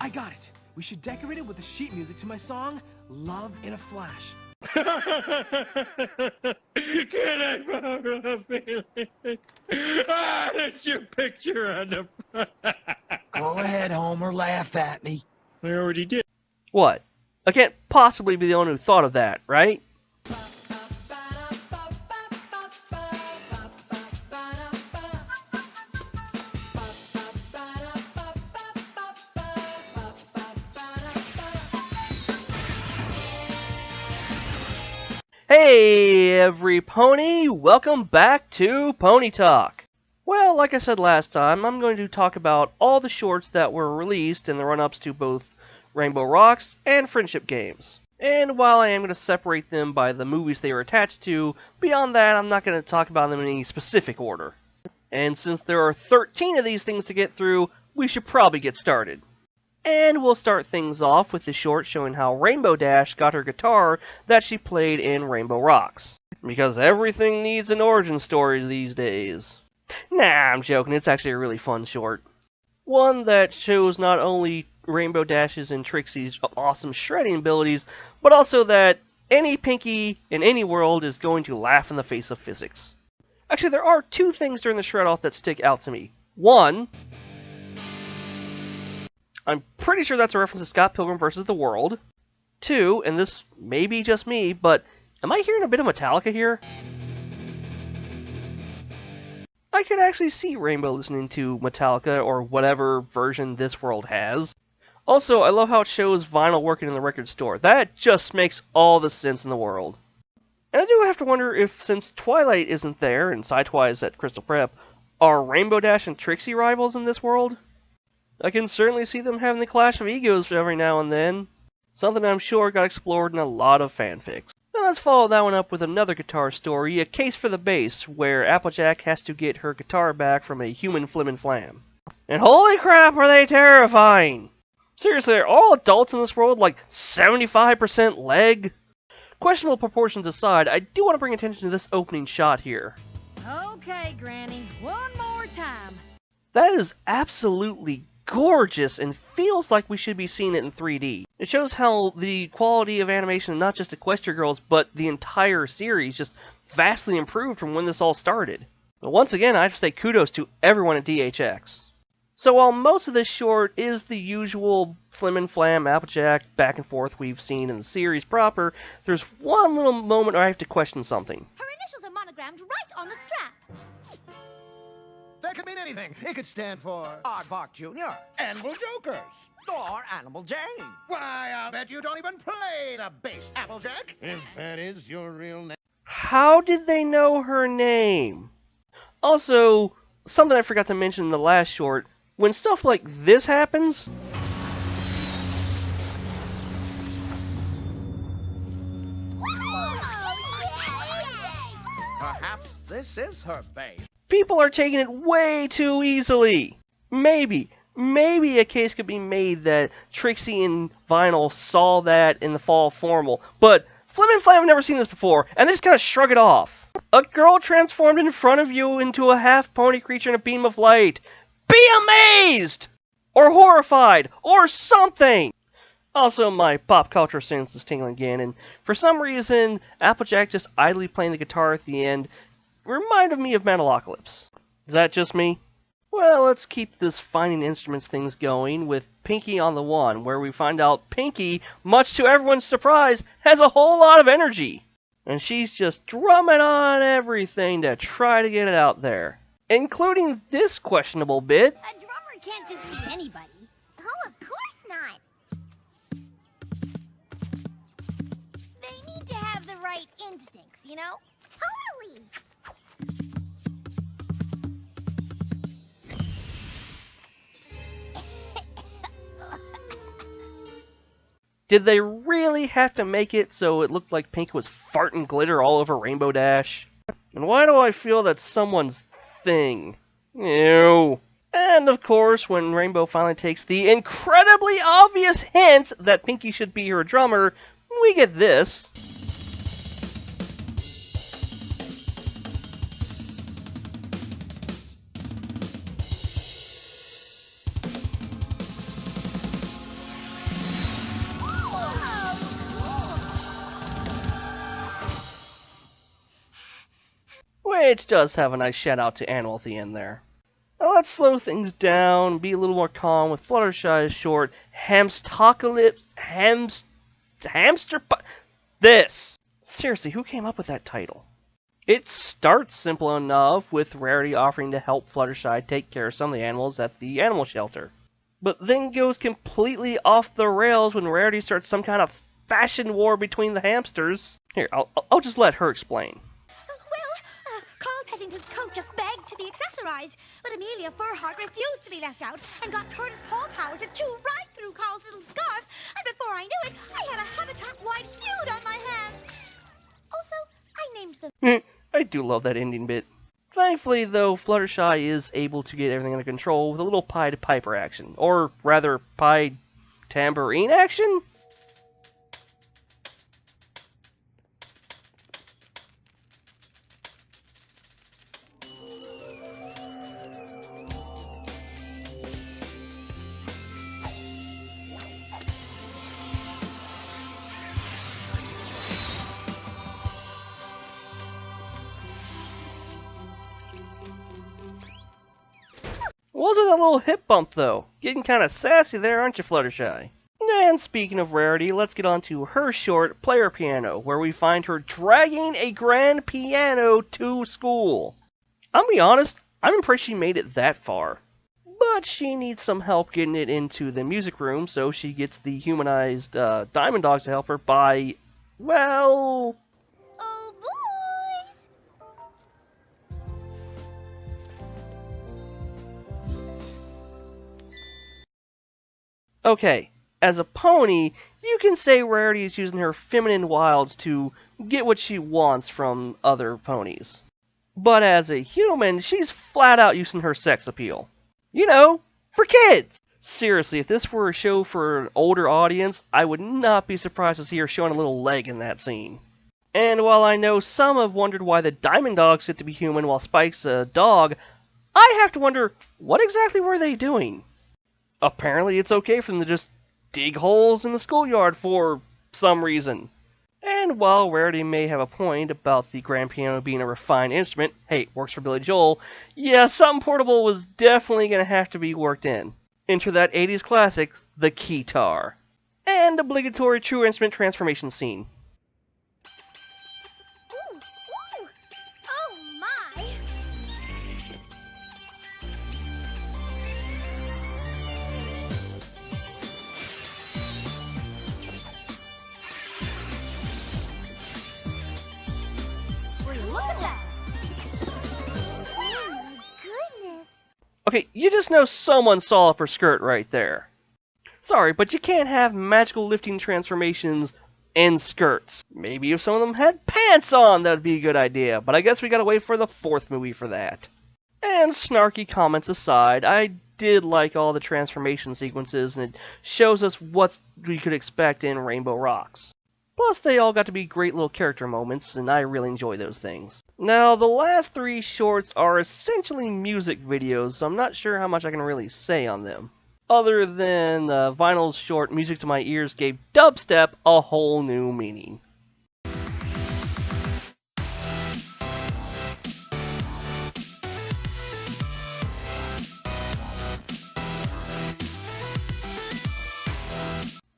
I got it. We should decorate it with the sheet music to my song, Love in a Flash. Can I borrow a feeling? Ah, that's your picture on the front. Go ahead, Homer, laugh at me. I already did. What? I can't possibly be the one who thought of that, right? Hey, every pony! Welcome back to Pony Talk! Well, like I said last time, I'm going to talk about all the shorts that were released in the run-ups to both Rainbow Rocks and Friendship Games. And while I am going to separate them by the movies they were attached to, beyond that I'm not going to talk about them in any specific order. And since there are 13 of these things to get through, we should probably get started. And we'll start things off with the short showing how Rainbow Dash got her guitar that she played in Rainbow Rocks. Because everything needs an origin story these days. Nah, I'm joking, it's actually a really fun short. One that shows not only Rainbow Dash's and Trixie's awesome shredding abilities, but also that any Pinky in any world is going to laugh in the face of physics. Actually, there are two things during the shred-off that stick out to me. One, I'm pretty sure that's a reference to Scott Pilgrim vs. the World. Two, and this may be just me, but am I hearing a bit of Metallica here? I could actually see Rainbow listening to Metallica or whatever version this world has. Also, I love how it shows vinyl working in the record store. That just makes all the sense in the world. And I do have to wonder if, since Twilight isn't there and Sidetwi is at Crystal Prep, are Rainbow Dash and Trixie rivals in this world? I can certainly see them having the clash of egos every now and then. Something I'm sure got explored in a lot of fanfics. Now let's follow that one up with another guitar story, A Case for the Bass, where Applejack has to get her guitar back from a human Flim and Flam. And holy crap, are they terrifying! Seriously, are all adults in this world like 75% leg? Questionable proportions aside, I do want to bring attention to this opening shot here. Okay, Granny, one more time. That is absolutely gorgeous and feels like we should be seeing it in 3D. It shows how the quality of animation, not just Equestria Girls, but the entire series, just vastly improved from when this all started. But once again, I have to say kudos to everyone at DHX. So while most of this short is the usual Flim and Flam, Applejack, back and forth we've seen in the series proper, there's one little moment where I have to question something. Her initials are monogrammed right on the strap. That could mean anything. It could stand for Aardvark Jr. Animal Jokers. or Animal Jane. Why, I'll bet you don't even play the bass, Applejack. If that is your real name. How did they know her name? Also, something I forgot to mention in the last short, when stuff like this happens... Perhaps this is her base. people are taking it way too easily. Maybe a case could be made that Trixie and Vinyl saw that in the fall formal, but Flim and Flam have never seen this before, and they just kind of shrug it off. A girl transformed in front of you into a half-pony creature in a beam of light. Be amazed! Or horrified! Or something! Also, my pop culture sense is tingling again, and for some reason, Applejack just idly playing the guitar at the end reminded me of Metalocalypse. Is that just me? Well, let's keep this finding instruments things going with Pinky on the one, where we find out Pinky, much to everyone's surprise, has a whole lot of energy. And she's just drumming on everything to try to get it out there. Including this questionable bit. A drummer can't just be anybody. Oh, of course not. They need to have the right instincts, you know? Totally! Did they really have to make it so it looked like Pink was farting glitter all over Rainbow Dash? And why do I feel that's someone's thing? Ew. And of course, when Rainbow finally takes the incredibly obvious hint that Pinky should be her drummer, we get this. it does have a nice shout out to Animal at the end there. Now let's slow things down, be a little more calm with Fluttershy's short This! Seriously, who came up with that title? It starts simple enough, with Rarity offering to help Fluttershy take care of some of the animals at the animal shelter. But then goes completely off the rails when Rarity starts some kind of fashion war between the hamsters. Here, I'll just let her explain. Carl Peddington's coat just begged to be accessorized, but Amelia Furhart refused to be left out and got Curtis Paul Power to chew right through Carl's little scarf, and before I knew it, I had a habitat-wide feud on my hands. Also, I named them... I do love that ending bit. Thankfully, though, Fluttershy is able to get everything under control with a little Pied Piper action. Or, rather, Pied Tambourine action? What was with that little hip bump, though? Getting kind of sassy there, aren't you, Fluttershy? And speaking of Rarity, let's get on to her short, Player Piano, where we find her dragging a grand piano to school. I'll be honest, I'm impressed she made it that far. But she needs some help getting it into the music room, so she gets the humanized Diamond Dogs to help her by, well... Oh, boys! Okay, as a pony, you can say Rarity is using her feminine wilds to get what she wants from other ponies. But as a human, she's flat out using her sex appeal. You know, for kids! Seriously, if this were a show for an older audience, I would not be surprised to see her showing a little leg in that scene. And while I know some have wondered why the Diamond Dogs get to be human while Spike's a dog, I have to wonder, what exactly were they doing? Apparently it's okay for them to just dig holes in the schoolyard for some reason. And while Rarity may have a point about the grand piano being a refined instrument, hey, works for Billy Joel, yeah, something portable was definitely going to have to be worked in. Enter that 80s classic, the keytar. And obligatory true instrument transformation scene. Ooh, ooh. Oh, my! Look at that! Oh, my goodness! Okay, you just know someone saw up her skirt right there. Sorry, but you can't have magical lifting transformations in skirts. Maybe if some of them had pants on, that'd be a good idea, but I guess we gotta wait for the 4th movie for that. And snarky comments aside, I did like all the transformation sequences, and it shows us what we could expect in Rainbow Rocks. Plus, they all got to be great little character moments, and I really enjoy those things. Now, the last 3 shorts are essentially music videos, so I'm not sure how much I can really say on them. Other than Vinyl's short Music to My Ears gave dubstep a whole new meaning.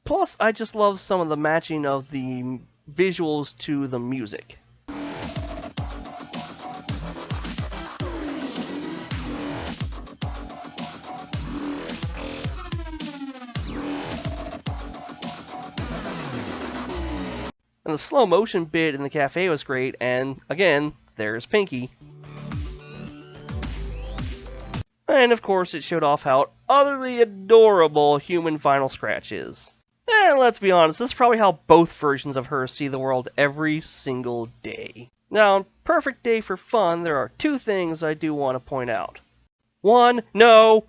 Plus, I just love some of the matching of the visuals to the music. And the slow motion bit in the cafe was great, and again, there's Pinky. And of course, it showed off how utterly adorable human Vinyl Scratch is. And let's be honest, this is probably how both versions of her see the world every single day. Now, on Perfect Day for Fun, there are 2 things I do want to point out. 1, no,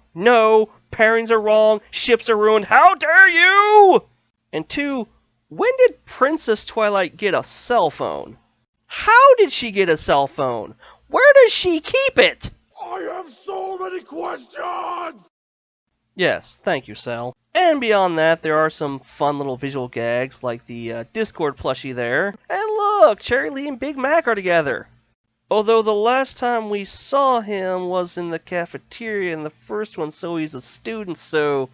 pairings are wrong, ships are ruined, how dare you! And 2, when did Princess Twilight get a cell phone? How did she get a cell phone? Where does she keep it? I have so many questions! Yes, thank you, Sal. And beyond that, there are some fun little visual gags, like the Discord plushie there. And look, Cherry Lee and Big Mac are together. Although the last time we saw him was in the cafeteria in the first one, so he's a student, so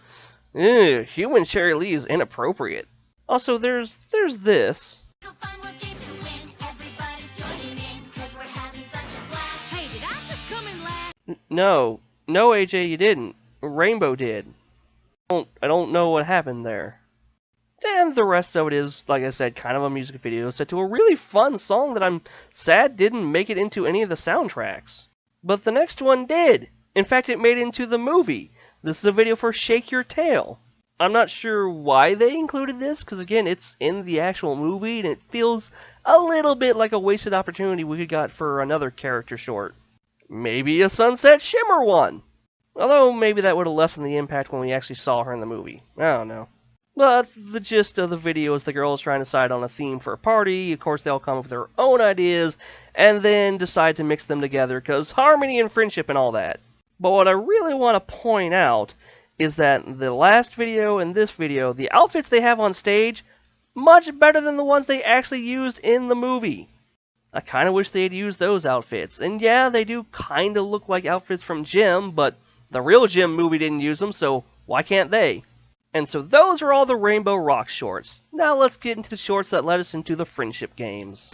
human Cherry Lee is inappropriate. Also, there's this. Hey, did I just come in last? No, AJ, you didn't. Rainbow did. I don't know what happened there. And the rest of it is, like I said, kind of a music video set to a really fun song that I'm sad didn't make it into any of the soundtracks. But the next one did. In fact, it made it into the movie. This is a video for Shake Your Tail. I'm not sure why they included this, because again, it's in the actual movie, and it feels a little bit like a wasted opportunity we could got for another character short. Maybe a Sunset Shimmer one. Although, maybe that would have lessened the impact when we actually saw her in the movie. I don't know. But the gist of the video is the girl is trying to decide on a theme for a party. Of course, they all come up with their own ideas, and then decide to mix them together, because harmony and friendship and all that. But what I really want to point out is that the last video and this video, the outfits they have on stage, much better than the ones they actually used in the movie. I kind of wish they had used those outfits. And yeah, they do kind of look like outfits from Jim, but the real Jim movie didn't use them, so why can't they? And so those are all the Rainbow Rock shorts. Now let's get into the shorts that led us into the friendship games.